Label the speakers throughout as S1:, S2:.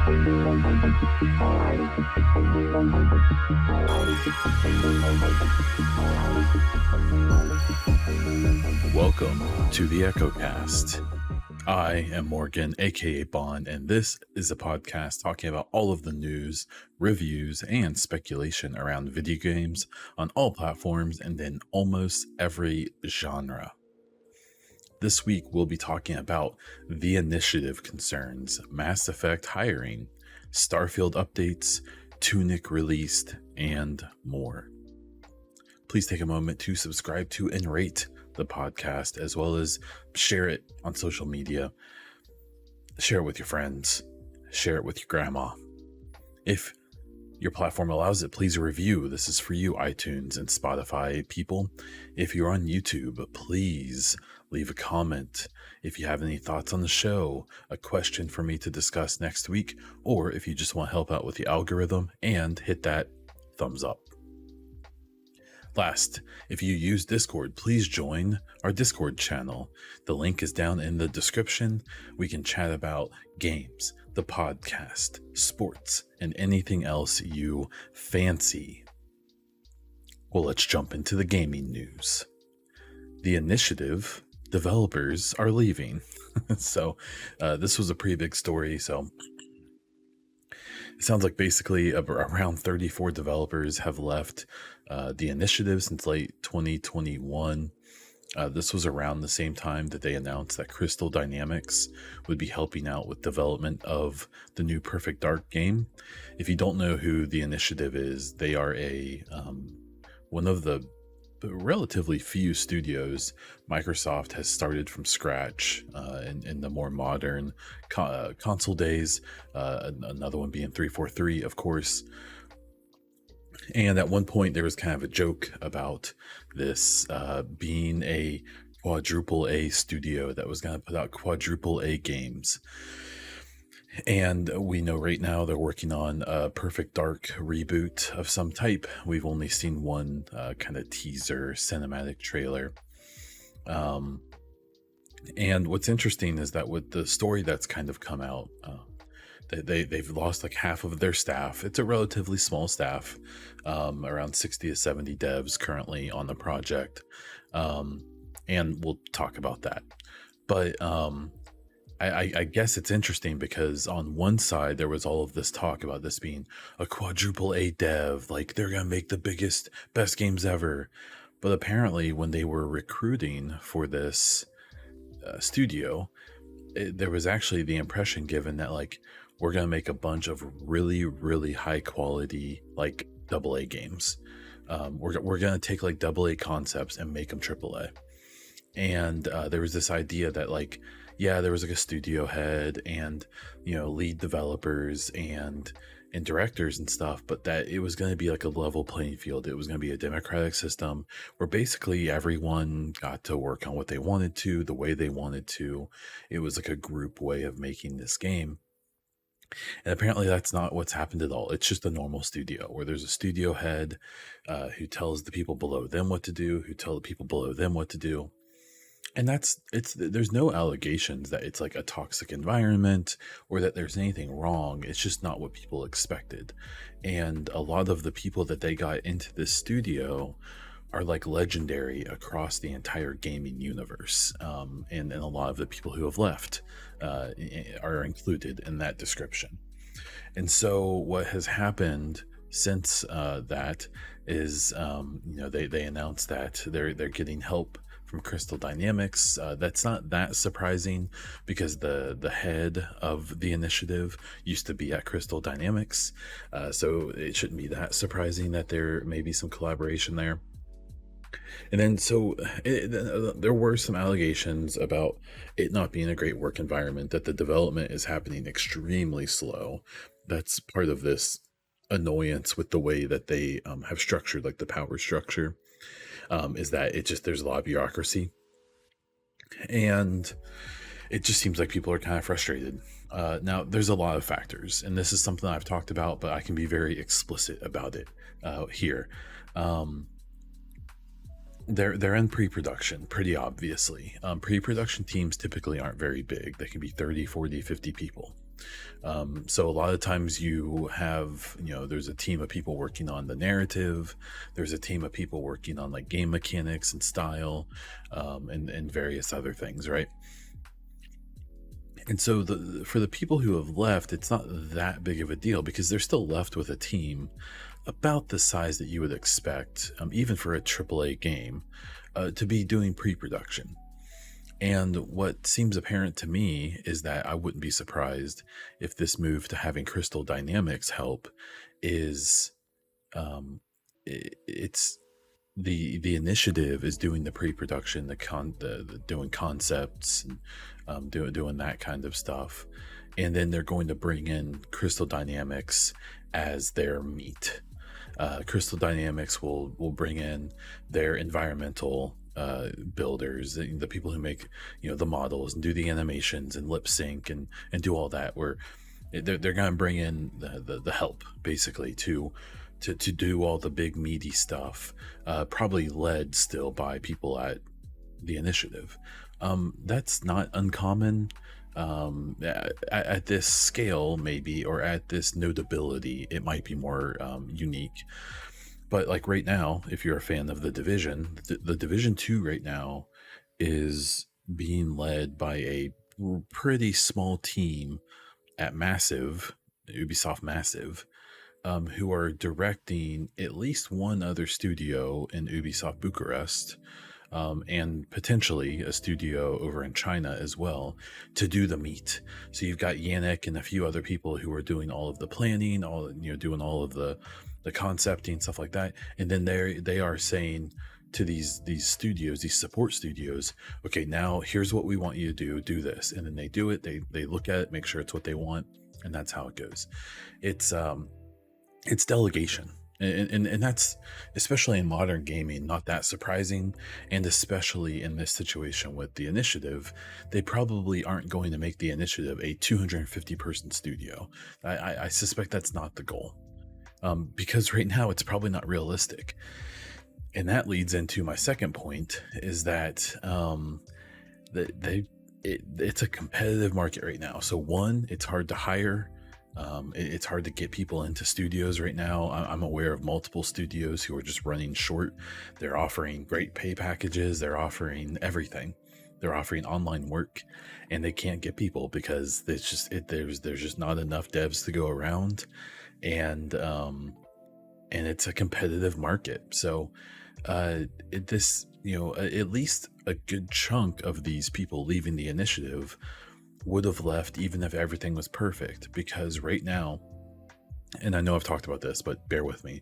S1: Welcome to the EchoCast. I am Morgan, aka Bond, and this is a podcast talking about all of the news, reviews, and speculation around video games on all platforms and in almost every genre. This week, we'll be talking about the initiative concerns, Mass Effect hiring, Starfield updates, Tunic released, and more. Please take a moment to subscribe to and rate the podcast, as well as share it on social media. Share it with your friends. Share it with your grandma. If your platform allows it, please review. This is for you, iTunes and Spotify people. If you're on YouTube, please leave a comment. If you have any thoughts on the show, a question for me to discuss next week, or if you just want to help out with the algorithm, and hit that thumbs up. Last, if you use Discord, please join our Discord channel. The link is down in the description. We can chat about games, the podcast, sports, and anything else you fancy. Well, let's jump into the gaming news. The initiative developers are leaving. So this was a pretty big story. So it sounds like basically around 34 developers have left the initiative since late 2021. This was around the same time that they announced that Crystal Dynamics would be helping out with development of the new Perfect Dark game. If you don't know who the initiative is, they are one of the relatively few studios Microsoft has started from scratch in the more modern console days, another one being 343, of course. And at one point there was kind of a joke about this being a quadruple A studio that was going to put out quadruple A games. And we know right now they're working on a Perfect Dark reboot of some type. We've only seen one kind of teaser cinematic trailer. And what's interesting is that with the story that's kind of come out, they've lost like half of their staff. It's a relatively small staff, around 60 to 70 devs currently on the project. And we'll talk about that. But I guess it's interesting because on one side there was all of this talk about this being a quadruple A dev, like they're gonna make the best games ever. But apparently when they were recruiting for this studio, there was actually the impression given that like we're gonna make a bunch of really, really high quality like AA games. We're gonna take like AA concepts and make them AAA. And there was this idea that like, yeah, there was like a studio head and, you know, lead developers and directors and stuff, but that it was going to be like a level playing field. It was going to be a democratic system where basically everyone got to work on what they wanted to, the way they wanted to. It was like a group way of making this game. And apparently that's not what's happened at all. It's just a normal studio where there's a studio head who tells the people below them what to do, who tell the people below them what to do. And there's no allegations that it's like a toxic environment or that there's anything wrong. It's just not what people expected. And a lot of the people that they got into this studio are like legendary across the entire gaming universe. And a lot of the people who have left are included in that description. And so what has happened since that is, they announced that they're getting help from Crystal Dynamics. That's not that surprising because the head of the initiative used to be at Crystal Dynamics. So it shouldn't be that surprising that there may be some collaboration there. And then there were some allegations about it not being a great work environment, that the development is happening extremely slow. That's part of this annoyance with the way that they have structured like the power structure. Is that there's a lot of bureaucracy, and it just seems like people are kind of frustrated. Now there's a lot of factors, and this is something I've talked about, but I can be very explicit about it here. They're in pre-production, pretty obviously. Pre-production teams typically aren't very big. They can be 30, 40, 50 people. So a lot of times you have, there's a team of people working on the narrative, there's a team of people working on like game mechanics and style, and various other things, right? And so for the people who have left, it's not that big of a deal because they're still left with a team about the size that you would expect, even for a AAA game, to be doing pre-production. And what seems apparent to me is that I wouldn't be surprised if this move to having Crystal Dynamics help is, um, it's the initiative is doing the pre-production, the doing concepts, and doing that kind of stuff, and then they're going to bring in Crystal Dynamics as their meat. Crystal Dynamics will bring in their environmental builders, the people who make the models and do the animations and lip sync and do all that. Where they're going to bring in the help basically to do all the big meaty stuff, probably led still by people at the initiative. That's not uncommon at this scale, maybe, or at this notability. It might be more unique. But like right now, if you're a fan of the Division, the Division 2 right now is being led by a pretty small team at Massive, Ubisoft Massive, who are directing at least one other studio in Ubisoft Bucharest, and potentially a studio over in China as well, to do the meat. So you've got Yannick and a few other people who are doing all of the planning, doing all of the concepting, stuff like that. And then they are saying to these studios, these support studios, okay, now here's what we want you to do this. And then they do it, they look at it, make sure it's what they want, and that's how it goes. It's delegation. And that's, especially in modern gaming, not that surprising. And especially in this situation with the initiative, they probably aren't going to make the initiative a 250 person studio. I suspect that's not the goal, because right now it's probably not realistic. And that leads into my second point, is that it's a competitive market right now. So one, it's hard to hire. It's hard to get people into studios right now. I'm aware of multiple studios who are just running short. They're offering great pay packages. They're offering everything. They're offering online work, and they can't get people because there's just not enough devs to go around, and it's a competitive market. So at least a good chunk of these people leaving the initiative would have left even if everything was perfect, because right now, and I know I've talked about this, but bear with me,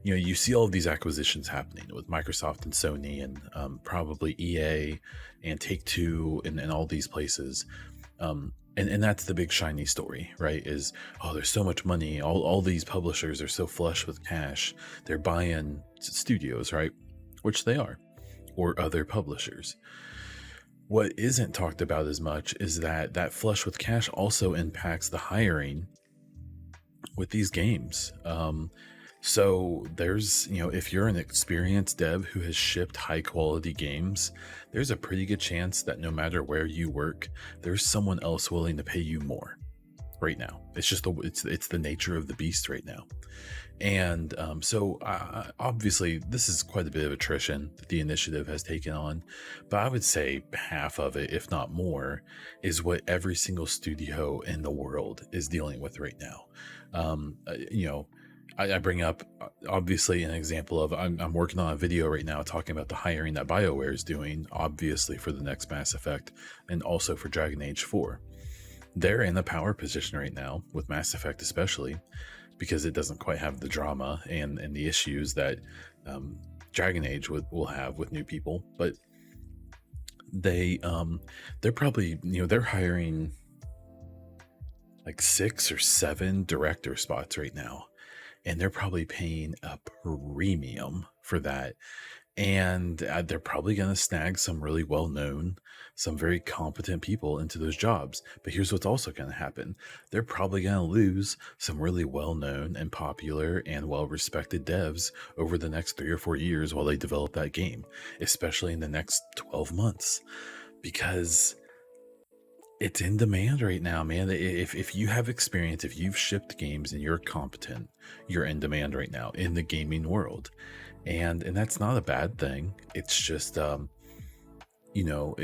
S1: you see all of these acquisitions happening with Microsoft and Sony, and probably EA and Take-Two, and all these places, and that's the big shiny story, right? Is, oh, there's so much money, all these publishers are so flush with cash, they're buying studios, right? Which they are, or other publishers. What isn't talked about as much is that flush with cash also impacts the hiring with these games. So there's, if you're an experienced dev who has shipped high quality games, there's a pretty good chance that no matter where you work, there's someone else willing to pay you more right now. It's just it's the nature of the beast right now. And so obviously this is quite a bit of attrition that the initiative has taken on, but I would say half of it, if not more, is what every single studio in the world is dealing with right now. I bring up obviously an example of, I'm working on a video right now talking about the hiring that BioWare is doing, obviously for the next Mass Effect and also for Dragon Age 4. They're in a power position right now with Mass Effect, especially because it doesn't quite have the drama and the issues that Dragon Age will have with new people. But they're probably, they're hiring like 6 or 7 director spots right now, and they're probably paying a premium for that. And they're probably going to snag some really well-known, some very competent people into those jobs. But here's what's also going to happen. They're probably going to lose some really well-known and popular and well-respected devs over the next 3 or 4 years while they develop that game, especially in the next 12 months. Because It's in demand right now, man. If you have experience, if you've shipped games and you're competent, you're in demand right now in the gaming world. And that's not a bad thing. It's just you know,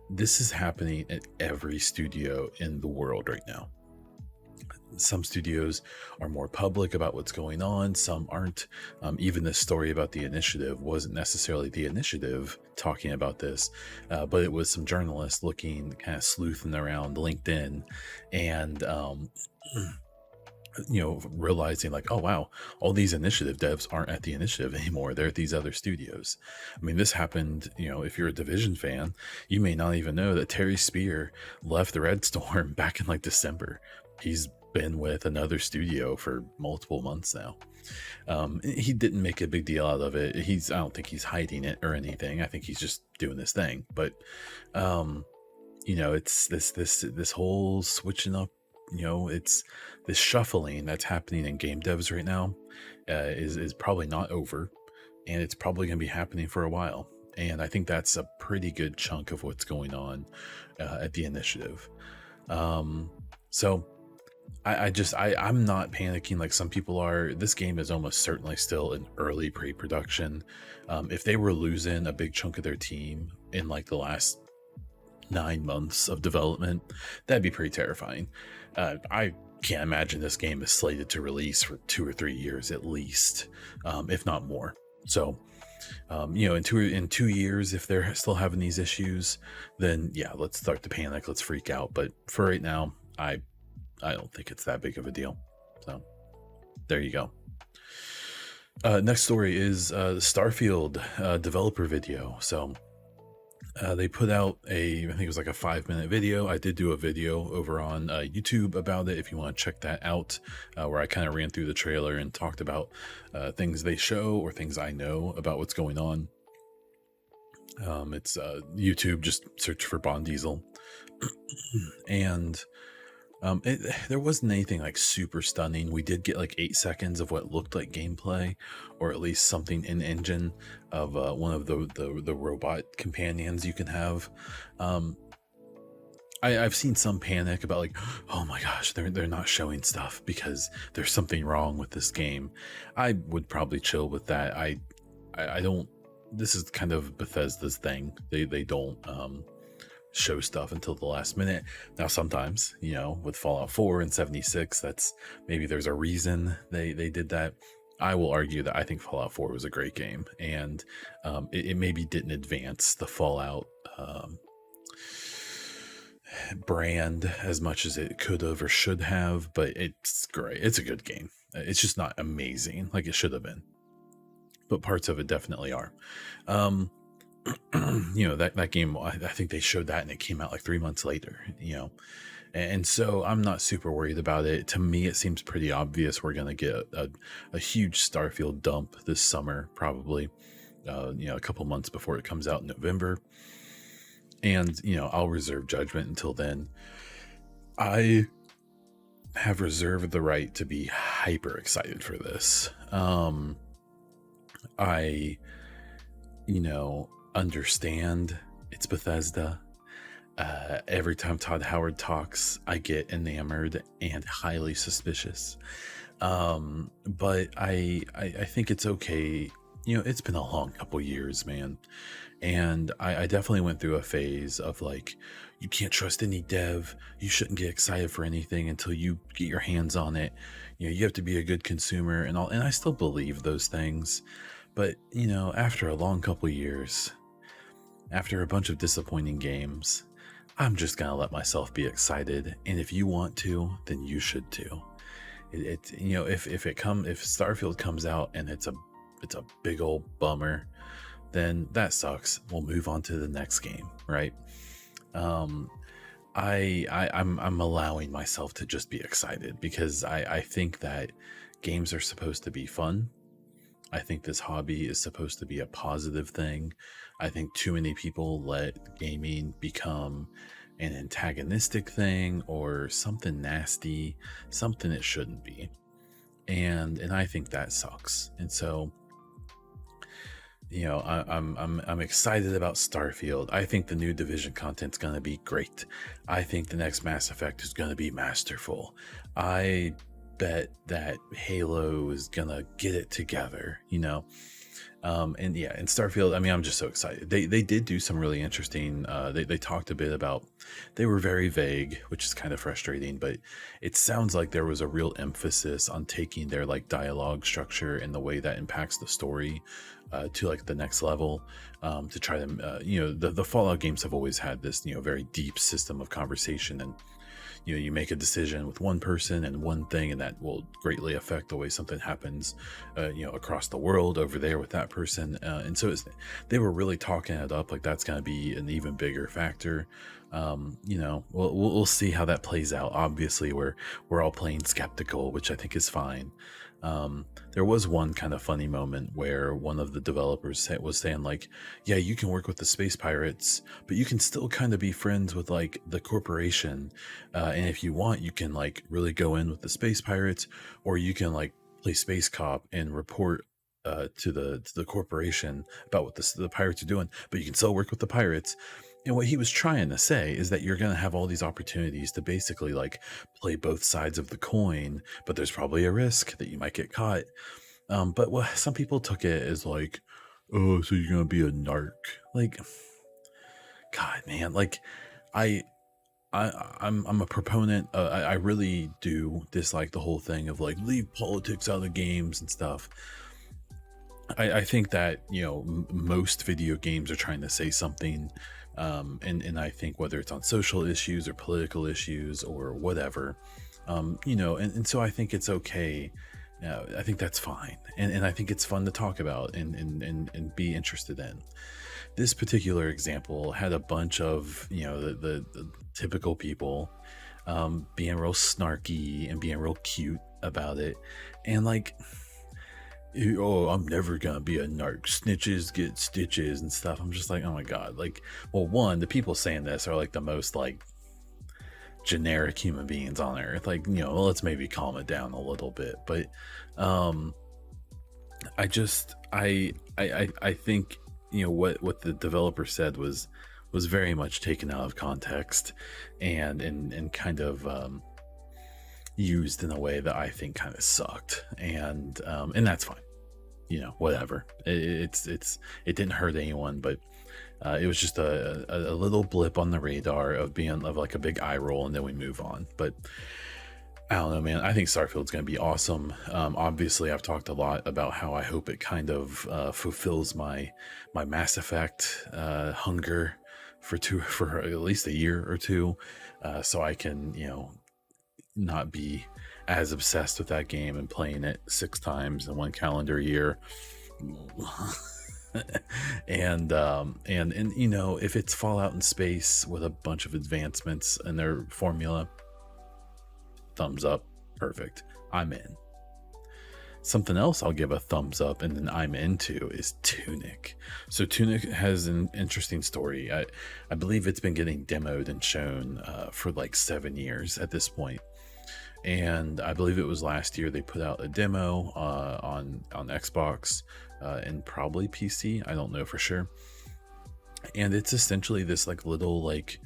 S1: this is happening at every studio in the world right now. Some studios are more public about what's going on, some aren't. Even this story about the initiative wasn't necessarily the initiative talking about this, but it was some journalists looking, kind of sleuthing around LinkedIn, and realizing like, oh wow, all these initiative devs aren't at the initiative anymore, they're at these other studios. I mean, this happened, if you're a Division fan, you may not even know that Terry Spear left the Red Storm back in like December. He's been with another studio for multiple months now. He didn't make a big deal out of it. I don't think he's hiding it or anything. I think he's just doing his thing. But it's this whole switching up. It's this shuffling that's happening in game devs right now is probably not over, and it's probably going to be happening for a while. And I think that's a pretty good chunk of what's going on at the initiative. So I'm not panicking like some people are. This game is almost certainly still in early pre-production. If they were losing a big chunk of their team in like the last 9 months of development, that'd be pretty terrifying. I can't imagine this game is slated to release for 2 or 3 years at least, if not more. So, in 2 years, if they're still having these issues, then yeah, let's start to panic. Let's freak out. But for right now, I don't think it's that big of a deal. So there you go. Next story is the Starfield developer video. So they put out I think it was like a 5-minute video. I did do a video over on YouTube about it if you want to check that out, where I kind of ran through the trailer and talked about things they show or things I know about what's going on. It's YouTube, just search for Bond Diesel. And there wasn't anything like super stunning. We did get like 8 seconds of what looked like gameplay, or at least something in engine of one of the robot companions you can have. I've seen some panic about like, oh my gosh, they're not showing stuff because there's something wrong with this game. I would probably chill with that. I don't. This is kind of Bethesda's thing. They don't show stuff until the last minute. Now sometimes, with Fallout 4 and 76, maybe there's a reason they did that. I will argue that I think Fallout 4 was a great game, and it maybe didn't advance the Fallout brand as much as it could have or should have, but it's great. It's a good game. It's just not amazing like it should have been, but parts of it definitely are. That game, I think they showed that and it came out like 3 months later, and so I'm not super worried about it. To me, it seems pretty obvious we're going to get a huge Starfield dump this summer, probably, a couple months before it comes out in November. And, I'll reserve judgment until then. I have reserved the right to be hyper excited for this. I understand it's Bethesda. Every time Todd Howard talks, I get enamored and highly suspicious. But I think it's okay. It's been a long couple years, man. And I definitely went through a phase of like, you can't trust any dev. You shouldn't get excited for anything until you get your hands on it. You have to be a good consumer and all. And I still believe those things. But, after a long couple years, after a bunch of disappointing games, I'm just going to let myself be excited. And if you want to, then you should too. If Starfield comes out and it's a big old bummer, then that sucks. We'll move on to the next game, right? I'm allowing myself to just be excited because I think that games are supposed to be fun. I think this hobby is supposed to be a positive thing. I think too many people let gaming become an antagonistic thing or something nasty, something it shouldn't be. And I think that sucks. And so I'm excited about Starfield. I think the new Division content's gonna be great. I think the next Mass Effect is gonna be masterful. I bet that Halo is gonna get it together. And yeah, in Starfield, I mean, I'm just so excited. They did do some really interesting. They talked a bit about. They were very vague, which is kind of frustrating. But it sounds like there was a real emphasis on taking their like dialogue structure and the way that impacts the story to like the next level. To try to, the Fallout games have always had this very deep system of conversation, and you make a decision with one person and one thing, and that will greatly affect the way something happens across the world over there with that person. And so they were really talking it up like that's going to be an even bigger factor. We'll see how that plays out. Obviously we're all playing skeptical, which I think is fine. There was one kind of funny moment where one of the developers was saying like, yeah, you can work with the space pirates, but you can still kind of be friends with like the corporation. And if you want, you can like really go in with the space pirates, or you can like play space cop and report to the corporation about what the pirates are doing, but you can still work with the pirates. And what he was trying to say is that you're going to have all these opportunities to basically like play both sides of the coin, but there's probably a risk that you might get caught. But what some people took it as like, oh, so you're going to be a narc. Like, God, man, like I, I'm a proponent. I really do dislike the whole thing of like leave politics out of games and stuff. I think that most video games are trying to say something, and I think whether it's on social issues or political issues or whatever, and so I think it's okay. I think that's fine, and I think it's fun to talk about and be interested in. This particular example had a bunch of the typical people being real snarky and being real cute about it, and like, oh, I'm never gonna be a narc. Snitches get stitches and stuff. I'm just like, oh my god. Like, well, one, the people saying this are like the most like generic human beings on earth. Like, well, let's maybe calm it down a little bit. But I just I think what the developer said was very much taken out of context and kind of used in a way that I think kind of sucked, and that's fine. Whatever. It didn't hurt anyone, but it was just a little blip on the radar of being of like a big eye roll, and then we move on. But I don't know, man. I think Starfield's going to be awesome. Obviously, I've talked a lot about how I hope it kind of fulfills my Mass Effect hunger for at least a year or two, so I can not be as obsessed with that game and playing it 6 times in one calendar year. and if it's Fallout in space with a bunch of advancements in their formula, thumbs up, perfect, I'm in. Something else I'll give a thumbs up and then I'm into is Tunic. So Tunic has an interesting story. I believe it's been getting demoed and shown for like 7 years at this point. And I believe it was last year they put out a demo on Xbox and probably PC. I don't know for sure. And it's essentially this like little like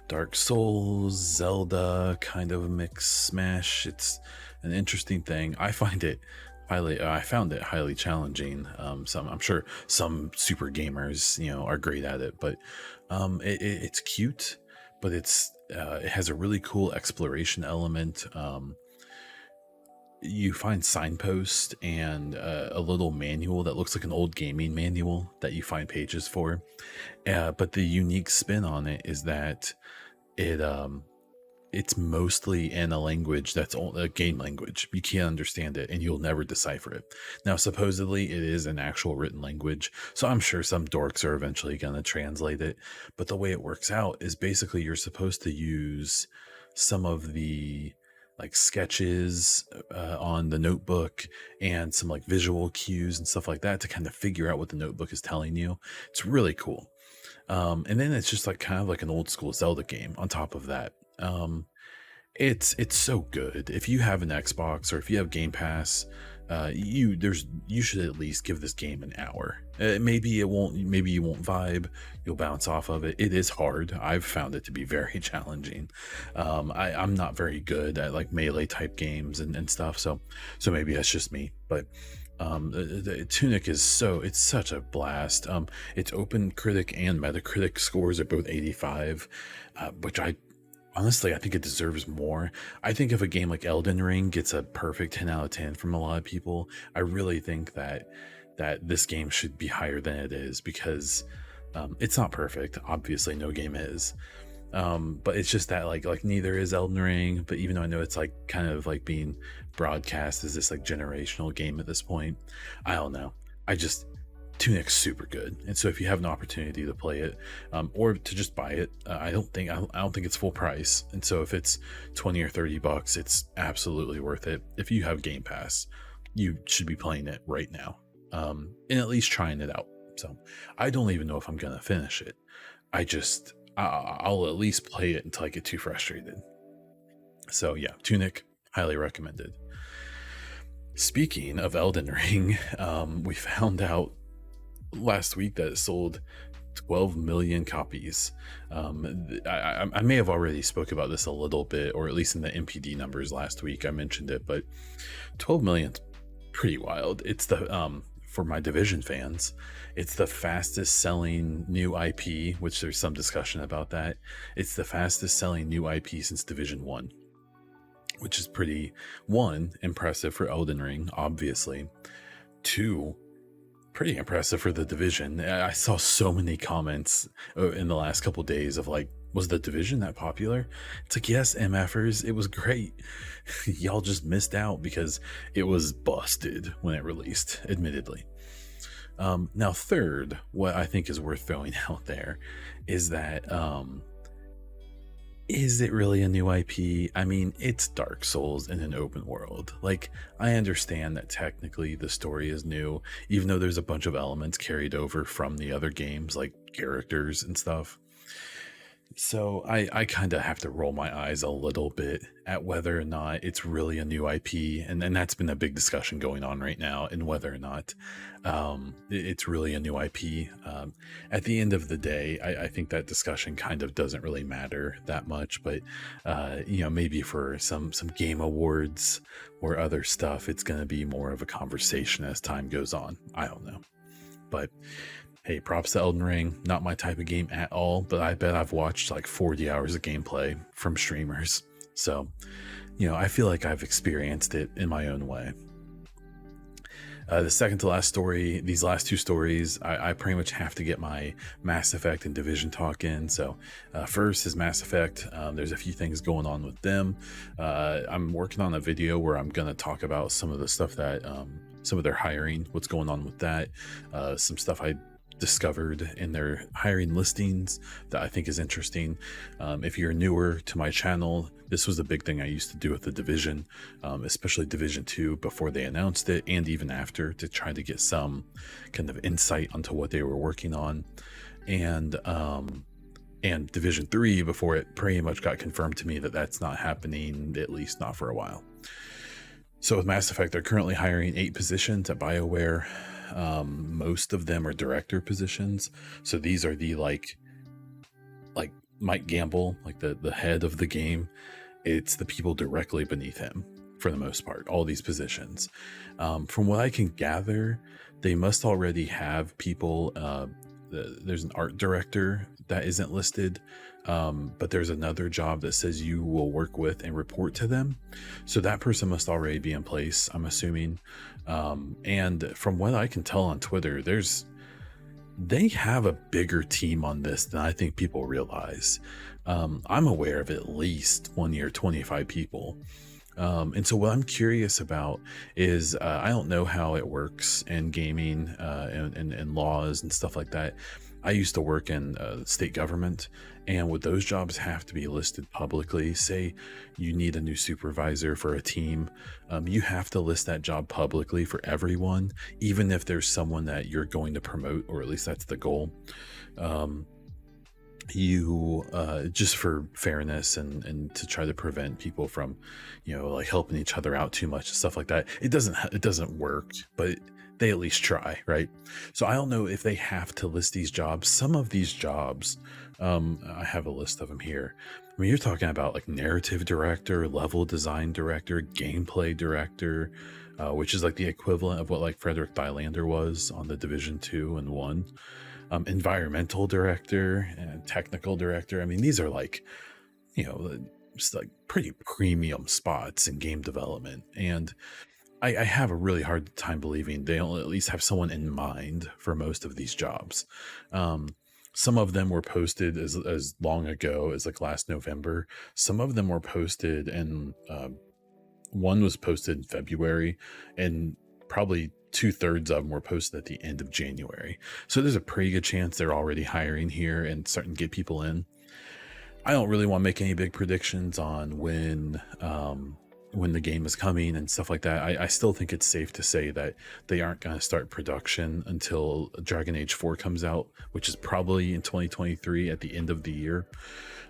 S1: Dark Souls, Zelda kind of mix smash. It's an interesting thing. I found it highly challenging. I'm sure some super gamers are great at it, but it's cute, but it has a really cool exploration element. You find signposts and a little manual that looks like an old gaming manual that you find pages for, but the unique spin on it is that it's mostly in a language that's a game language. You can't understand it and you'll never decipher it. Now, supposedly it is an actual written language, so I'm sure some dorks are eventually going to translate it. But the way it works out is basically you're supposed to use some of the like sketches on the notebook and some like visual cues and stuff like that to kind of figure out what the notebook is telling you. It's really cool. And then it's just like kind of like an old school Zelda game on top of that. It's so good. If you have an Xbox or if you have Game Pass, you should at least give this game an hour. Maybe you won't vibe, you'll bounce off of it. It is hard. I've found it to be very challenging. I'm not very good at like melee type games and stuff, so maybe that's just me. But the Tunic is it's such a blast. Its open critic and Metacritic scores are both 85, which honestly, I think it deserves more. I think if a game like Elden Ring gets a perfect 10 out of 10 from a lot of people, I really think that this game should be higher than it is, because it's not perfect. Obviously, no game is. But it's just that like neither is Elden Ring. But even though I know it's like kind of like being broadcast as this like generational game at this point, I don't know. Tunic's super good, and so if you have an opportunity to play it, or to just buy it, I don't think it's full price, and so if it's 20 or 30 bucks, it's absolutely worth it. If you have Game Pass, you should be playing it right now, and at least trying it out. So I don't even know if I'm gonna finish it. I'll at least play it until I get too frustrated. So yeah, Tunic, highly recommended. Speaking of Elden Ring, we found out last week that it sold 12 million copies. I may have already spoke about this a little bit, or at least in the MPD numbers last week I mentioned it, but 12 million is pretty wild. It's the for my Division fans, it's the fastest selling new IP, which there's some discussion about that. It's the fastest selling new IP since Division 1, which is pretty, one, impressive for Elden Ring, obviously. Two, pretty impressive for the Division. I saw so many comments in the last couple days of like, was the Division that popular? It's like, yes, MFers, it was great. Y'all just missed out because it was busted when it released, admittedly. Now, third, what I think is worth throwing out there is that is it really a new IP? I mean, it's Dark Souls in an open world. Like, I understand that technically the story is new, even though there's a bunch of elements carried over from the other games, like characters and stuff. So I kind of have to roll my eyes a little bit at whether or not it's really a new IP, and that's been a big discussion going on right now, in whether or not it's really a new IP. At the end of the day, I think that discussion kind of doesn't really matter that much, but maybe for some game awards or other stuff, it's going to be more of a conversation as time goes on. I don't know, but hey, props to Elden Ring. Not my type of game at all, but I bet I've watched like 40 hours of gameplay from streamers. So, I feel like I've experienced it in my own way. The second to last story, these last two stories, I pretty much have to get my Mass Effect and Division talk in. So first is Mass Effect. There's a few things going on with them. I'm working on a video where I'm going to talk about some of the stuff that, some of their hiring, what's going on with that, some stuff I discovered in their hiring listings that I think is interesting. If you're newer to my channel, this was a big thing I used to do with the Division, especially Division 2 before they announced it, and even after, to try to get some kind of insight onto what they were working on, and Division 3 before it pretty much got confirmed to me that that's not happening, at least not for a while. So with Mass Effect, they're currently hiring 8 positions at BioWare. Most of them are director positions, so these are the like Mike Gamble, like the head of the game. It's the people directly beneath him for the most part, all these positions. From what I can gather, they must already have people. There's an art director that isn't listed, but there's another job that says you will work with and report to them, so that person must already be in place, I'm assuming. And from what I can tell on Twitter, they have a bigger team on this than I think people realize. I'm aware of at least 20 or 25 people. And so what I'm curious about is, I don't know how it works in gaming, and laws and stuff like that. I used to work in state government, and would those jobs have to be listed publicly? Say you need a new supervisor for a team, you have to list that job publicly for everyone, even if there's someone that you're going to promote, or at least that's the goal. you just for fairness and to try to prevent people from, like helping each other out too much and stuff like that. It doesn't work, but they at least try, right? So I don't know if they have to list these jobs. Some of these jobs, I have a list of them here. I mean, you're talking about like narrative director, level design director, gameplay director, which is like the equivalent of what like Frederick Bylander was on the Division 2 and 1. Environmental director and technical director. I mean, these are like, just like pretty premium spots in game development. And I have a really hard time believing they don't at least have someone in mind for most of these jobs. Some of them were posted as long ago as like last November. Some of them were posted, and one was posted in February, and probably 2/3 of them were posted at the end of January. So there's a pretty good chance they're already hiring here and starting to get people in. I don't really want to make any big predictions on when the game is coming and stuff like that. I still think it's safe to say that they aren't going to start production until Dragon Age 4 comes out, which is probably in 2023 at the end of the year.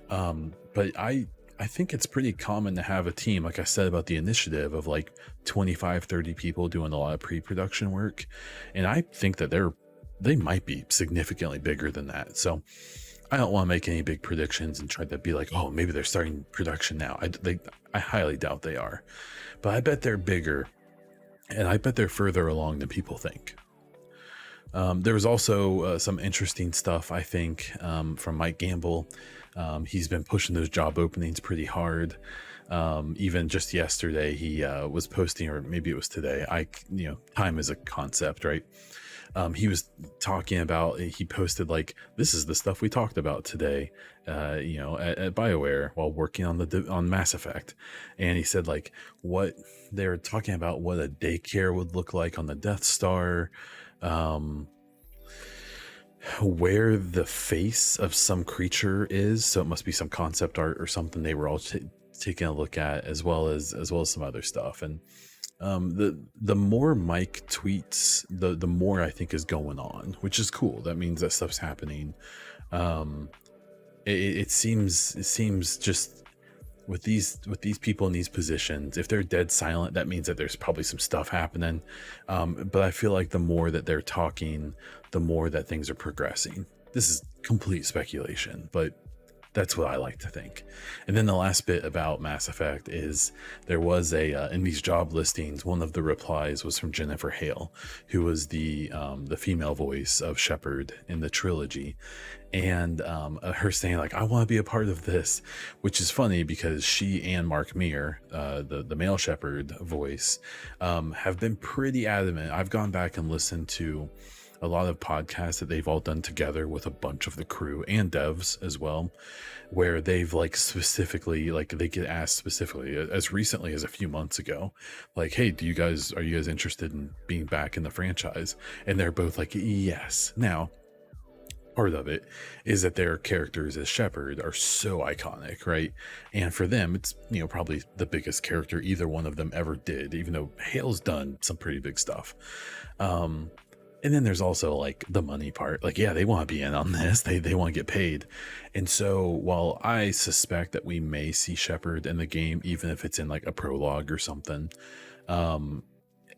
S1: But I think it's pretty common to have a team, like I said about the initiative, of like 25, 30 people doing a lot of pre-production work. And I think that they might be significantly bigger than that. So I don't want to make any big predictions and try to be like, oh, maybe they're starting production now. I highly doubt they are, but I bet they're bigger, and I bet they're further along than people think. There was also some interesting stuff, I think, from Mike Gamble. He's been pushing those job openings pretty hard. Even just yesterday, he was posting, or maybe it was today. Time is a concept, right? He was talking about, he posted like, this is the stuff we talked about today, at BioWare while working on Mass Effect. And he said like what they're talking about, what a daycare would look like on the Death Star, where the face of some creature is. So it must be some concept art or something they were all taking a look at, as well as some other stuff. And the more Mike tweets, the more I think is going on, which is cool. That means that stuff's happening. It seems just with these people in these positions, if they're dead silent, that means that there's probably some stuff happening. But I feel like the more that they're talking, the more that things are progressing. This is complete speculation, but that's what I like to think. And then the last bit about Mass Effect is there was in these job listings, one of the replies was from Jennifer Hale, who was the female voice of Shepard in the trilogy. And her saying like, I want to be a part of this, which is funny because she and Mark Meer, the male Shepard voice, have been pretty adamant. I've gone back and listened to a lot of podcasts that they've all done together with a bunch of the crew and devs as well, where they've like specifically, like they get asked specifically as recently as a few months ago, like, hey, are you guys interested in being back in the franchise? And they're both like, yes. Now, part of it is that their characters as Shepard are so iconic, right? And for them, it's, probably the biggest character either one of them ever did, even though Hale's done some pretty big stuff. And then there's also like the money part. Like, yeah, they want to be in on this. They want to get paid. And so while I suspect that we may see Shepard in the game, even if it's in like a prologue or something,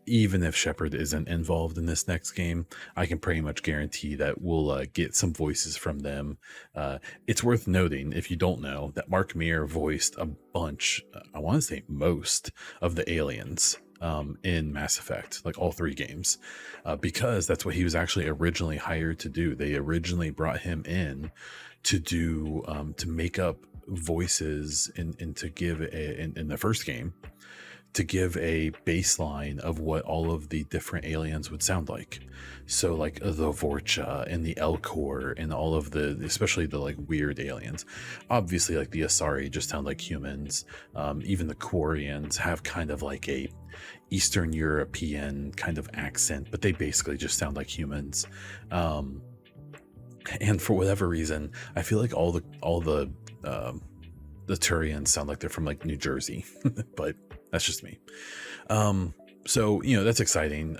S1: even if Shepard isn't involved in this next game, I can pretty much guarantee that we'll get some voices from them. It's worth noting, if you don't know, that Mark Meer voiced a bunch, I want to say most of the aliens in Mass Effect, like all 3 games, because that's what he was actually originally hired to do. They originally brought him in to do to make up voices and to give in the first game, to give a baseline of what all of the different aliens would sound like. So like the Vorcha and the Elcor and all of the, especially the like weird aliens. Obviously like the Asari just sound like humans. Even the Quarians have kind of like a Eastern European kind of accent, but they basically just sound like humans. And for whatever reason, I feel like all the Turians sound like they're from like New Jersey, but that's just me. So, that's exciting.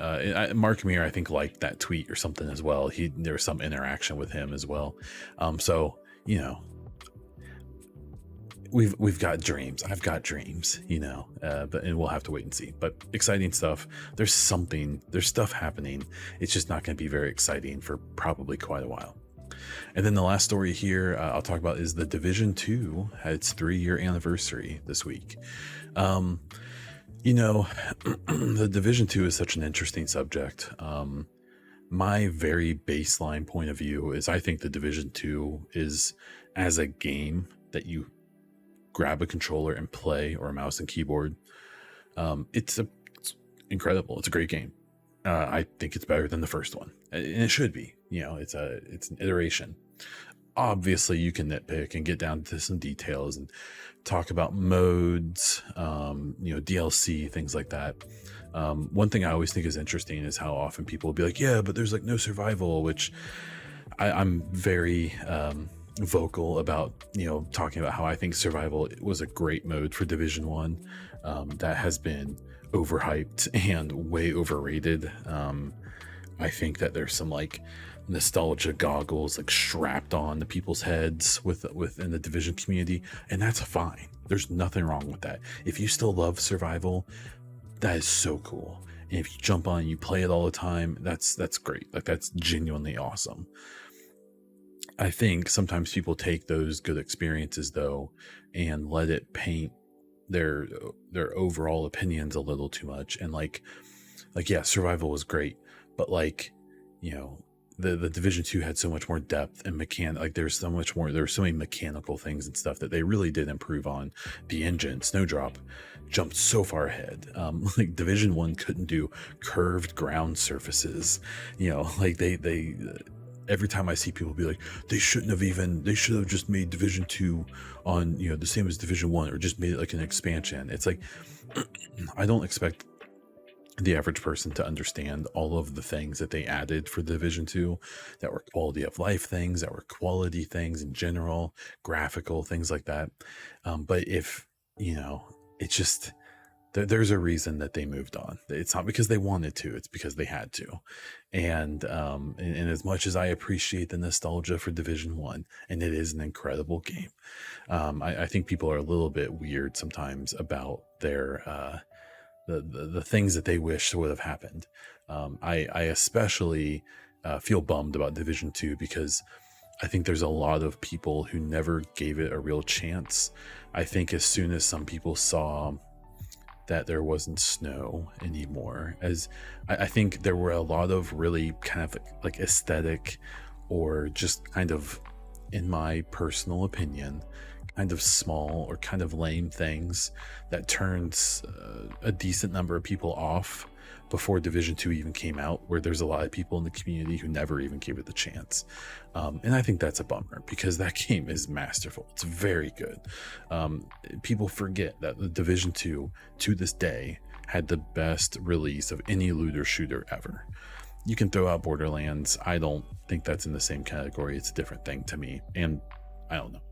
S1: Mark Meer, I think, liked that tweet or something as well. There was some interaction with him as well. So, you know, we've got dreams. I've got dreams, but and we'll have to wait and see. But exciting stuff. There's stuff happening. It's just not going to be very exciting for probably quite a while. And then the last story here I'll talk about is the Division 2 had its 3-year anniversary this week. The Division 2 is such an interesting subject. My very baseline point of view is I think the Division 2 is, as a game that you grab a controller and play, or a mouse and keyboard, it's incredible. It's a great game. I think it's better than the first one, and it should be. It's an iteration. Obviously, you can nitpick and get down to some details and talk about modes, DLC, things like that. One thing I always think is interesting is how often people will be like, yeah, but there's like no survival, which I'm very vocal about, talking about how I think survival was a great mode for Division 1 that has been overhyped and way overrated. I think that there's some like nostalgia goggles like strapped on to people's heads within the Division community, and that's fine. There's nothing wrong with that. If you still love survival, that is so cool. And if you jump on and you play it all the time, that's great. Like, that's genuinely awesome. I think sometimes people take those good experiences though and let it paint their overall opinions a little too much. And like yeah, survival was great, but the Division 2 had so much more depth and there's so many mechanical things and stuff that they really did improve on. The engine, Snowdrop, jumped so far ahead. Like Division 1 couldn't do curved ground surfaces. They every time I see people be like, they should have just made Division 2 on, the same as Division 1, or just made it like an expansion. It's like, I don't expect the average person to understand all of the things that they added for Division 2 that were quality of life things, that were quality things in general, graphical things like that. But if, it's just, there's a reason that they moved on. It's not because they wanted to, it's because they had to. And as much as I appreciate the nostalgia for Division 1, and it is an incredible game, I think people are a little bit weird sometimes about their the things that they wish would have happened. I especially feel bummed about Division 2 because I think there's a lot of people who never gave it a real chance. I think as soon as some people saw that there wasn't snow anymore, as I think there were a lot of really kind of like aesthetic, or just kind of, in my personal opinion, kind of small or kind of lame things that turns a decent number of people off before Division 2 even came out, where there's a lot of people in the community who never even gave it the chance. And I think that's a bummer, because that game is masterful. It's very good. People forget that the Division 2 to this day had the best release of any looter shooter ever. You can throw out Borderlands. I don't think that's in the same category. It's a different thing to me, and I don't know.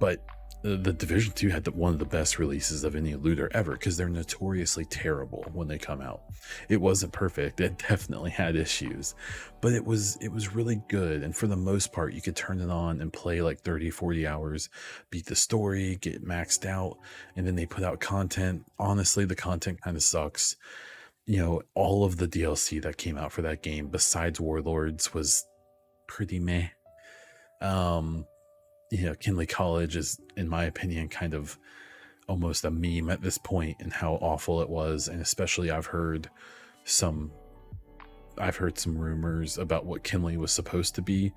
S1: But the Division 2 had one of the best releases of any looter ever, because they're notoriously terrible when they come out. It wasn't perfect. It definitely had issues, but it was really good. And for the most part, you could turn it on and play like 30-40 hours, beat the story, get maxed out, and then they put out content. Honestly, the content kind of sucks. All of the DLC that came out for that game besides Warlords was pretty meh. Kinley College is, in my opinion, kind of almost a meme at this point, and how awful it was. And especially I've heard some rumors about what Kinley was supposed to be,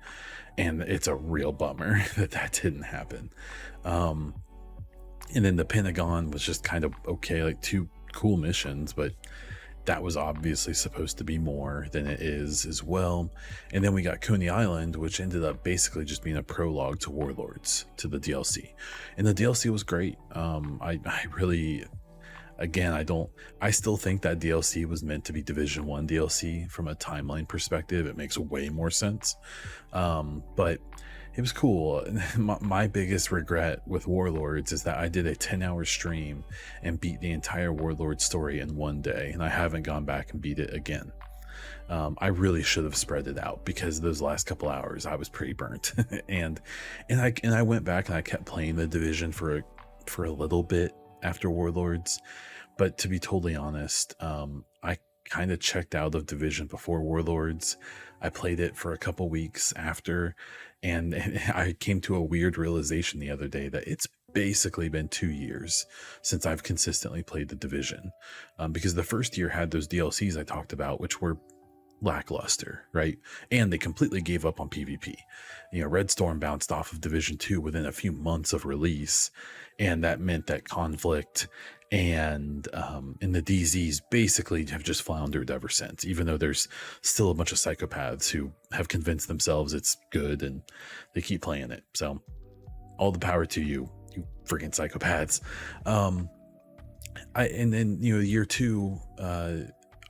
S1: and it's a real bummer that didn't happen. And then the Pentagon was just kind of okay, like 2 cool missions, but that was obviously supposed to be more than it is as well. And then we got Coney Island, which ended up basically just being a prologue to Warlords, to the DLC. And the DLC was great. I really, again, I still think that DLC was meant to be Division 1 DLC from a timeline perspective. It makes way more sense. But it was cool. My biggest regret with Warlords is that I did a 10-hour stream and beat the entire Warlord story in one day, and I haven't gone back and beat it again. I really should have spread it out, because those last couple hours I was pretty burnt. And I went back and I kept playing the Division for a little bit after Warlords. But to be totally honest, I kind of checked out of Division before Warlords. I played it for a couple weeks after, and I came to a weird realization the other day that it's basically been 2 years since I've consistently played the Division, because the first year had those DLCs I talked about, which were lackluster, right? And they completely gave up on PvP. Red Storm bounced off of Division 2 within a few months of release, and that meant that Conflict and the DZs basically have just floundered ever since, even though there's still a bunch of psychopaths who have convinced themselves it's good and they keep playing it. So all the power to you freaking psychopaths. And then year 2,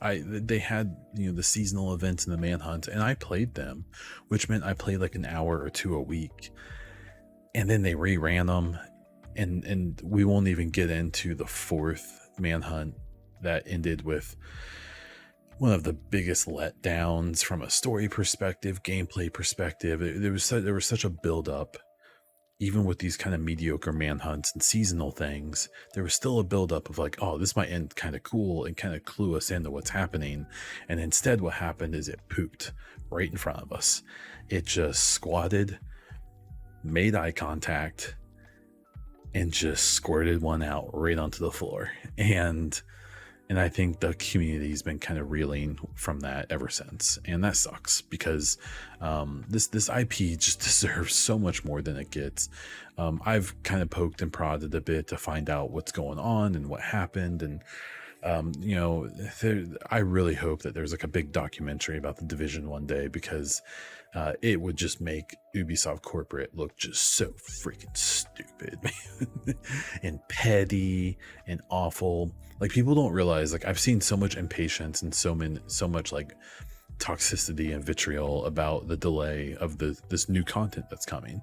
S1: they had the seasonal events and the manhunt, and I played them, which meant I played like an hour or 2 a week, and then they reran them, and we won't even get into the 4th manhunt that ended with one of the biggest letdowns from a story perspective, gameplay perspective. There was such a build up. Even with these kind of mediocre manhunts and seasonal things, there was still a buildup of like, oh, this might end kind of cool and kind of clue us into what's happening. And instead what happened is it pooped right in front of us. It just squatted, made eye contact, and just squirted one out right onto the floor. And I think the community's been kind of reeling from that ever since. And that sucks, because this IP just deserves so much more than it gets. I've kind of poked and prodded a bit to find out what's going on and what happened. And, I really hope that there's like a big documentary about the Division one day, because it would just make Ubisoft corporate look just so freaking stupid, man. And petty and awful. Like, people don't realize, like, I've seen so much impatience and so much like toxicity and vitriol about the delay of this new content that's coming.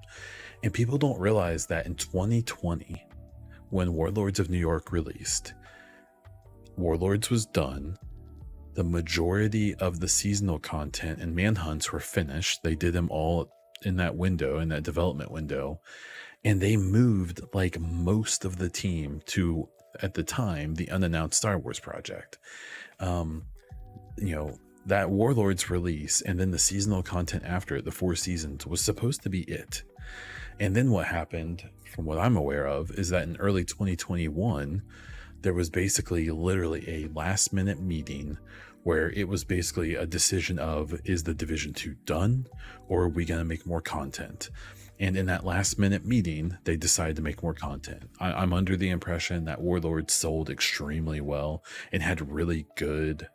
S1: And people don't realize that in 2020, when Warlords of New York released, Warlords was done. The majority of the seasonal content and manhunts were finished. They did them all in that window, in that development window. And they moved like most of the team to, at the time, the unannounced Star Wars project. That Warlords release and then the seasonal content after it, the 4 seasons, was supposed to be it. And then what happened, from what I'm aware of, is that in early 2021, there was basically literally a last minute meeting where it was basically a decision of, is the Division 2 done, or are we going to make more content? And in that last minute meeting, they decided to make more content. I'm under the impression that Warlords sold extremely well and had really good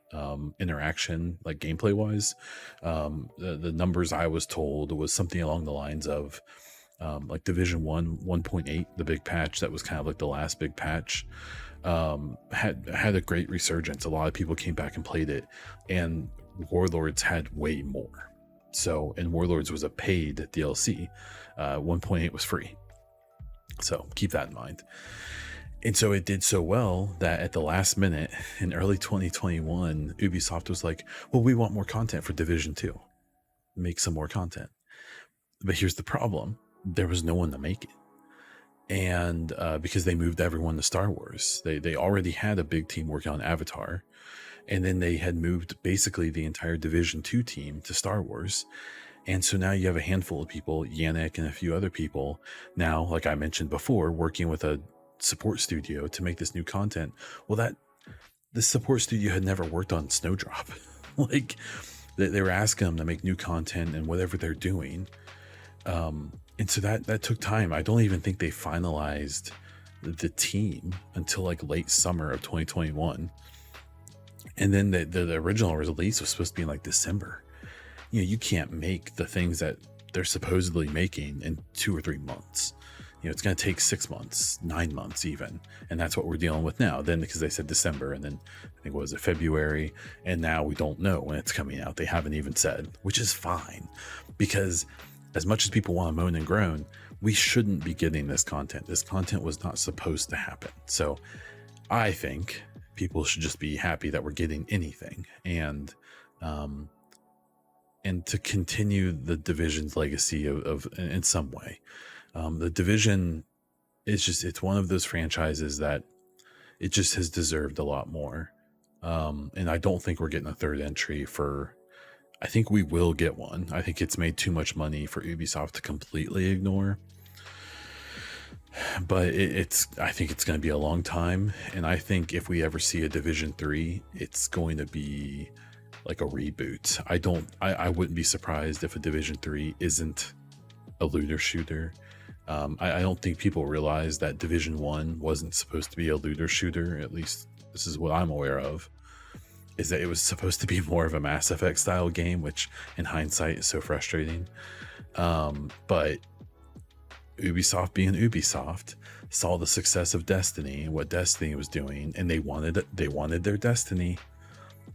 S1: interaction, like gameplay wise. The numbers I was told was something along the lines of like Division 1 1.8, the big patch that was kind of like the last big patch, had a great resurgence. A lot of people came back and played it, and Warlords had way more. So, and Warlords was a paid DLC. 1.8 was free. So keep that in mind. And so it did so well that at the last minute in early 2021, Ubisoft was like, well, we want more content for Division 2. Make some more content. But here's the problem. There was no one to make it. And because they moved everyone to Star Wars, they already had a big team working on Avatar, and then they had moved basically the entire Division 2 team to Star Wars. And so now you have a handful of people, Yannick and a few other people now, like I mentioned before, working with a support studio to make this new content. Well, this support studio had never worked on Snowdrop. Like, they were asking them to make new content and whatever they're doing. And so that took time. I don't even think they finalized the team until like late summer of 2021. And then the original release was supposed to be in like December. You can't make the things that they're supposedly making in 2 or 3 months. It's going to take 6 months, 9 months even. And that's what we're dealing with now. Then, because they said December, and then I think, what was it, February? And now we don't know when it's coming out. They haven't even said, which is fine, because as much as people want to moan and groan, we shouldn't be getting this content. This content was not supposed to happen. So I think people should just be happy that we're getting anything. And um, and to continue the Division's legacy of in some way. The Division is just, it's one of those franchises that it just has deserved a lot more. And I don't think we're getting a third entry for, I think we will get one. I think it's made too much money for Ubisoft to completely ignore. But I think it's going to be a long time. And I think if we ever see a Division 3, it's going to be like a reboot. I wouldn't be surprised if a Division 3 isn't a looter shooter. I don't think people realize that Division 1 wasn't supposed to be a looter shooter. At least this is what I'm aware of, is that it was supposed to be more of a Mass Effect style game, which in hindsight is so frustrating. But Ubisoft, being Ubisoft, saw the success of Destiny and what Destiny was doing, and they wanted their Destiny.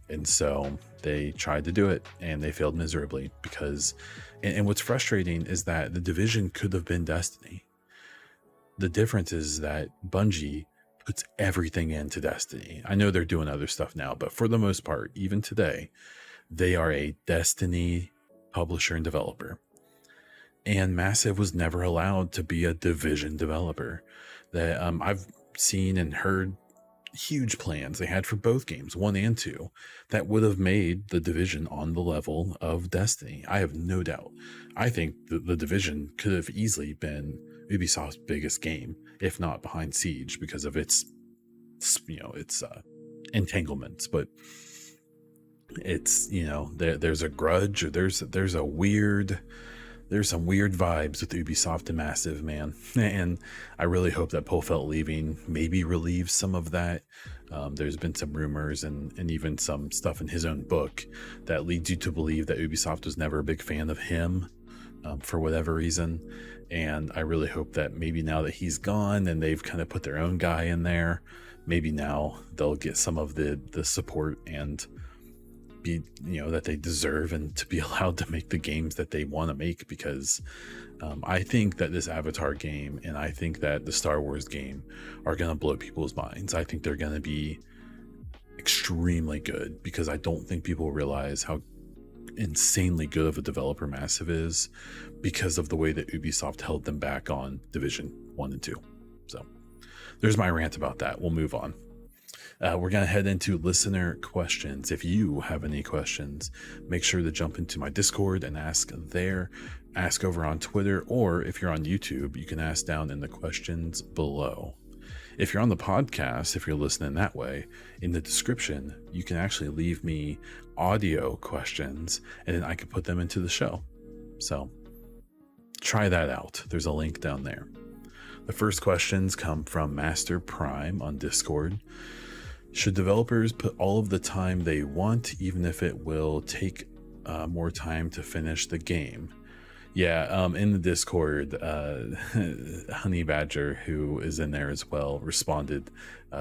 S1: And so they tried to do it, and they failed miserably because, and what's frustrating is that the Division could have been Destiny. The difference is that Bungie puts everything into Destiny. I know they're doing other stuff now, but for the most part, even today, they are a Destiny publisher and developer. And Massive was never allowed to be a Division developer. That I've seen and heard huge plans they had for both games, 1 and 2, that would have made the Division on the level of Destiny. I have no doubt. I think the Division could have easily been Ubisoft's biggest game, if not behind Siege, because of its entanglements. But it's, there's a grudge, or there's some weird vibes with Ubisoft and Massive, man. And I really hope that Pofelt leaving maybe relieves some of that. There's been some rumors and even some stuff in his own book that leads you to believe that Ubisoft was never a big fan of him for whatever reason. And I really hope that maybe now that he's gone and they've kind of put their own guy in there, maybe now they'll get some of the support and be, that they deserve, and to be allowed to make the games that they want to make. Because I think that this Avatar game and I think that the Star Wars game are going to blow people's minds. I think they're going to be extremely good, because I don't think people realize how insanely good of a developer Massive is, because of the way that Ubisoft held them back on Division 1 and 2. So there's my rant about that. We'll move on. We're going to head into listener questions. If you have any questions, make sure to jump into my Discord and ask there, ask over on Twitter, or if you're on YouTube, you can ask down in the questions below. If you're on the podcast, if you're listening that way, in the description, you can actually leave me audio questions and then I can put them into the show. So try that out. There's a link down there. The first questions come from Master Prime on Discord. Should developers put all of the time they want, even if it will take more time to finish the game? Yeah, in the Discord, Honey Badger, who is in there as well, responded.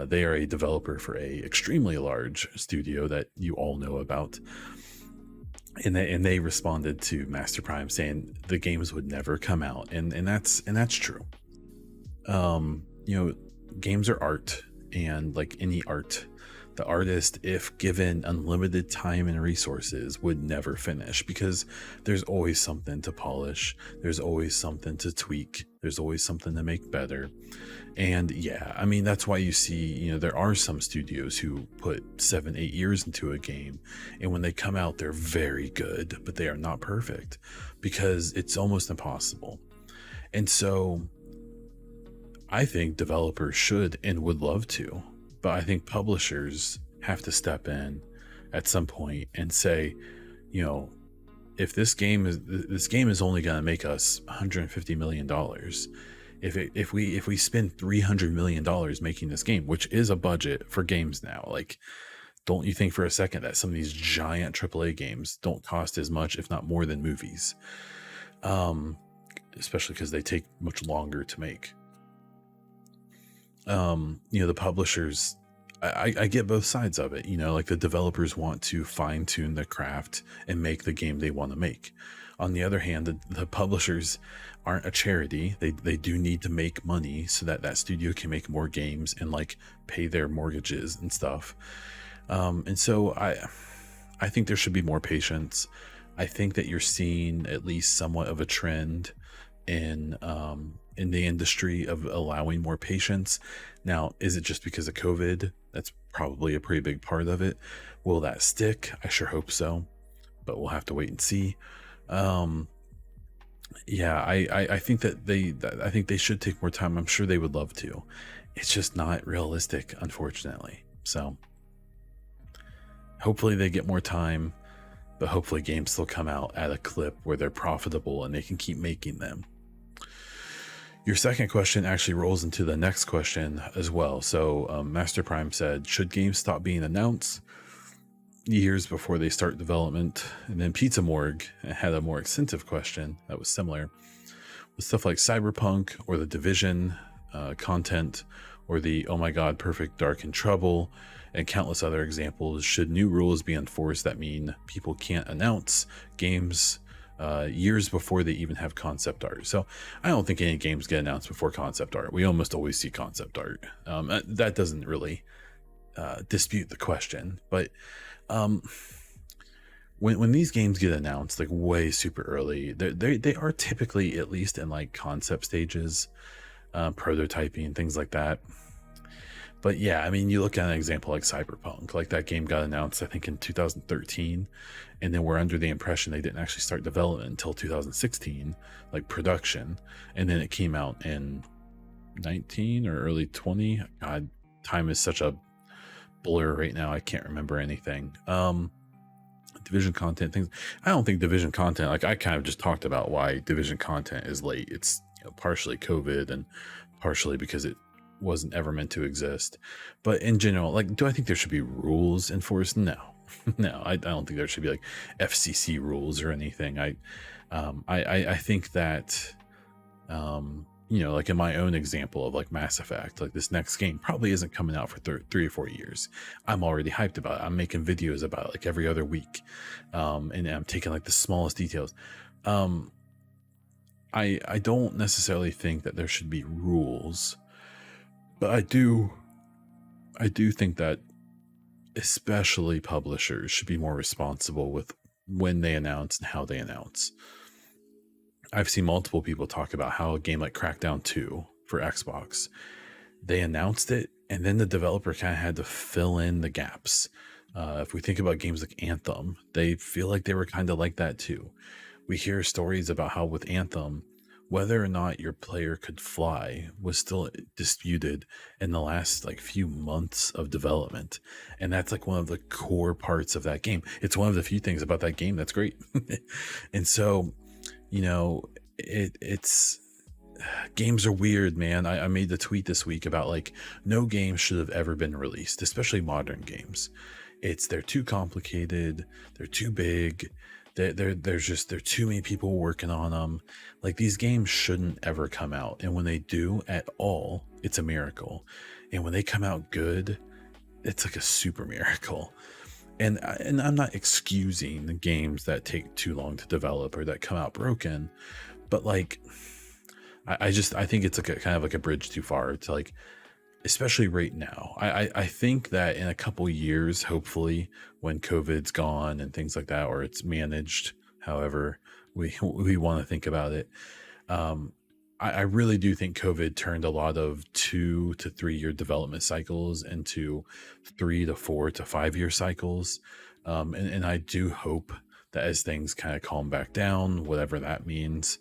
S1: They are a developer for a extremely large studio that you all know about. And they responded to Master Prime saying the games would never come out. And that's true. Games are art. And like any art, the artist, if given unlimited time and resources, would never finish, because there's always something to polish. There's always something to tweak. There's always something to make better. And yeah, I mean, that's why you see, there are some studios who put 7-8 years into a game, and when they come out, they're very good, but they are not perfect, because it's almost impossible. And so I think developers should and would love to, but I think publishers have to step in at some point and say, if this game is only going to make us $150 million, if we spend $300 million making this game, which is a budget for games now, like, don't you think for a second that some of these giant AAA games don't cost as much, if not more, than movies, especially because they take much longer to make. The publishers, I get both sides of it. Like, the developers want to fine tune the craft and make the game they want to make. On the other hand, the publishers aren't a charity. They do need to make money so that studio can make more games and like pay their mortgages and stuff. And so I think there should be more patience. I think that you're seeing at least somewhat of a trend in the industry of allowing more patience. Now, is it just because of COVID? That's probably a pretty big part of it. Will that stick? I sure hope so, but we'll have to wait and see. Um, yeah, I think I think they should take more time. I'm sure they would love to. It's just not realistic, unfortunately. So hopefully they get more time, but hopefully games still come out at a clip where they're profitable and they can keep making them. Your second question actually rolls into the next question as well. So Master Prime said, should games stop being announced years before they start development? And then Pizza Morgue had a more extensive question that was similar, with stuff like Cyberpunk or the Division content, or the oh my god, Perfect Dark and Trouble, and countless other examples. Should new rules be enforced that mean people can't announce games years before they even have concept art? So I don't think any games get announced before concept art. We almost always see concept art. That doesn't really dispute the question, but when these games get announced like way super early, they are typically at least in like concept stages, prototyping, things like that. But yeah, I mean, you look at an example like Cyberpunk, like that game got announced, I think in 2013, and then we're under the impression they didn't actually start development until 2016, like production, and then it came out in 19 or early 20. God, time is such a blur right now. I can't remember anything. Division content things. I don't think Division content, like I kind of just talked about why Division content is late. It's partially COVID and partially because it wasn't ever meant to exist. But in general, like, do I think there should be rules enforced? No. No, I don't think there should be like FCC rules or anything. I think that like in my own example of like Mass Effect, like this next game probably isn't coming out for 3 or 4 years. I'm already hyped about it. I'm making videos about it like every other week, and I'm taking like the smallest details. I don't necessarily think that there should be rules, but I do think that especially publishers should be more responsible with when they announce and how they announce. I've seen multiple people talk about how a game like Crackdown 2 for Xbox, they announced it and then the developer kind of had to fill in the gaps. If we think about games like Anthem, they feel like they were kind of like that too. We hear stories about how with Anthem, whether or not your player could fly was still disputed in the last like few months of development. And that's like one of the core parts of that game. It's one of the few things about that game that's great. And so, it's games are weird, man. I made the tweet this week about like no game should have ever been released, especially modern games. They're too complicated, they're too big, there's too many people working on them. Like these games shouldn't ever come out, and when they do at all, it's a miracle. And when they come out good, it's like a super miracle. And I'm not excusing the games that take too long to develop or that come out broken, but like I think it's like a kind of like a bridge too far to like, especially right now. I think that in a couple years, hopefully, when COVID's gone and things like that, or it's managed, however we want to think about it. I really do think COVID turned a lot of 2 to 3 year development cycles into 3 to 4 to 5 year cycles. And I do hope that as things kind of calm back down, whatever that means,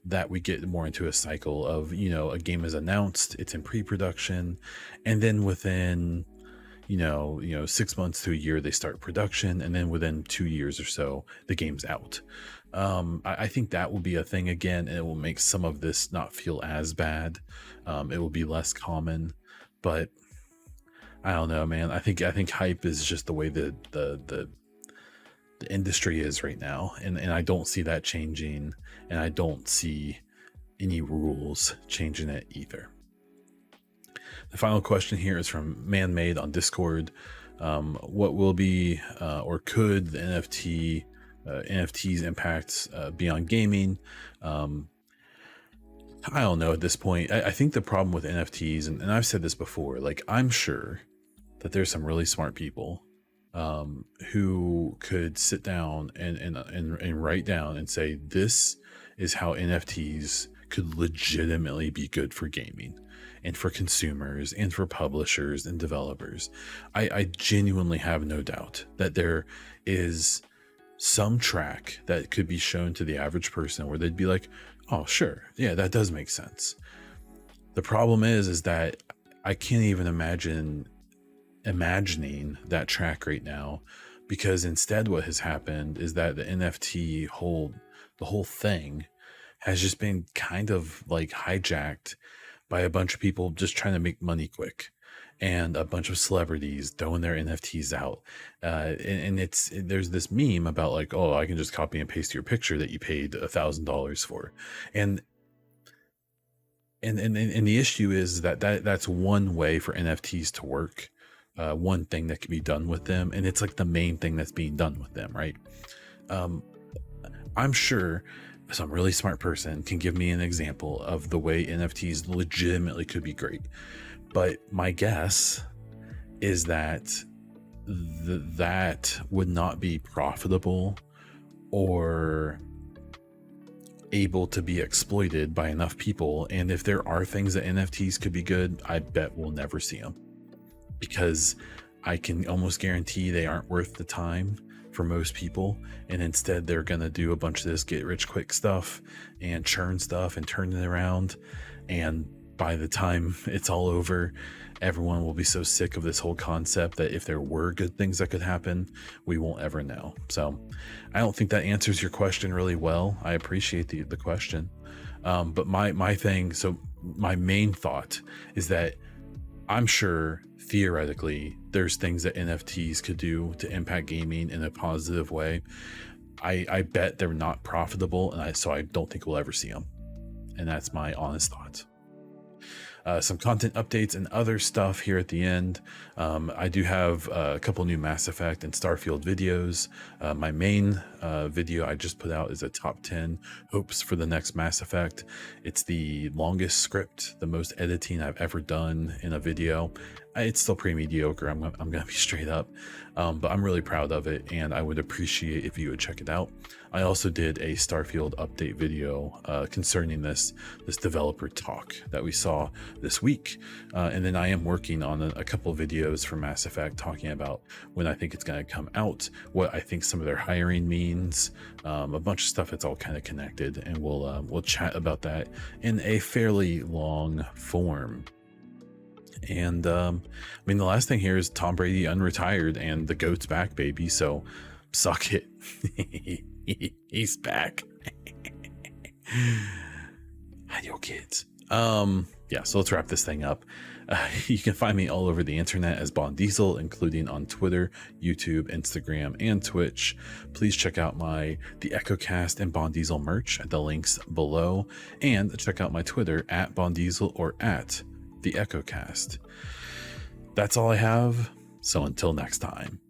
S1: that we get more into a cycle of, a game is announced, it's in pre-production, and then within 6 months to a year they start production, and then within 2 years or so the game's out. I think that will be a thing again, and it will make some of this not feel as bad. It will be less common, but I don't know, man. I think hype is just the way the industry is right now, and I don't see that changing, and I don't see any rules changing it either. The final question here is from Man-Made on Discord. What will be or could the NFTs impacts beyond gaming? I don't know at this point. I think the problem with NFTs, and I've said this before, like I'm sure that there's some really smart people who could sit down and write down and say, this is how NFTs could legitimately be good for gaming and for consumers and for publishers and developers. I genuinely have no doubt that there is some track that could be shown to the average person where they'd be like, oh, sure, yeah, that does make sense. The problem is that I can't even imagining that track right now, because instead what has happened is that the NFT the whole thing has just been kind of like hijacked by a bunch of people just trying to make money quick, and a bunch of celebrities throwing their NFTs out. And there's this meme about like, oh, I can just copy and paste your picture that you paid $1,000 for. And the issue is that's one way for NFTs to work. One thing that can be done with them, and it's like the main thing that's being done with them, right? I'm sure some really smart person can give me an example of the way NFTs legitimately could be great, but my guess is that that would not be profitable or able to be exploited by enough people. And if there are things that NFTs could be good, I bet we'll never see them, because I can almost guarantee they aren't worth the time for most people, and instead they're gonna do a bunch of this get rich quick stuff and churn stuff and turn it around, and by the time it's all over, everyone will be so sick of this whole concept that if there were good things that could happen, we won't ever know. So I don't think that answers your question really well. I appreciate the question, but my main thought is that I'm sure theoretically there's things that NFTs could do to impact gaming in a positive way. I bet they're not profitable, and so I don't think we'll ever see them. And that's my honest thoughts. Some content updates and other stuff here at the end. I do have a couple new Mass Effect and Starfield videos. My main video I just put out is a top 10 hopes for the next Mass Effect. It's the longest script, the most editing I've ever done in a video. It's still pretty mediocre, I'm gonna be straight up, but I'm really proud of it, and I would appreciate if you would check it out. I also did a Starfield update video concerning this developer talk that we saw this week, and then I am working on a couple of videos for Mass Effect talking about when I think it's going to come out, what I think some of their hiring means, a bunch of stuff that's all kind of connected, and we'll chat about that in a fairly long form. And I mean, the last thing here is Tom Brady unretired and the GOAT's back, baby. So suck it. He's back. Hi, kids. Yeah, so let's wrap this thing up. You can find me all over the internet as Bond Diesel, including on Twitter, YouTube, Instagram, and Twitch. Please check out the EchoCast and Bond Diesel merch at the links below, and check out my Twitter at Bond Diesel or at the EchoCast. That's all I have. So until next time.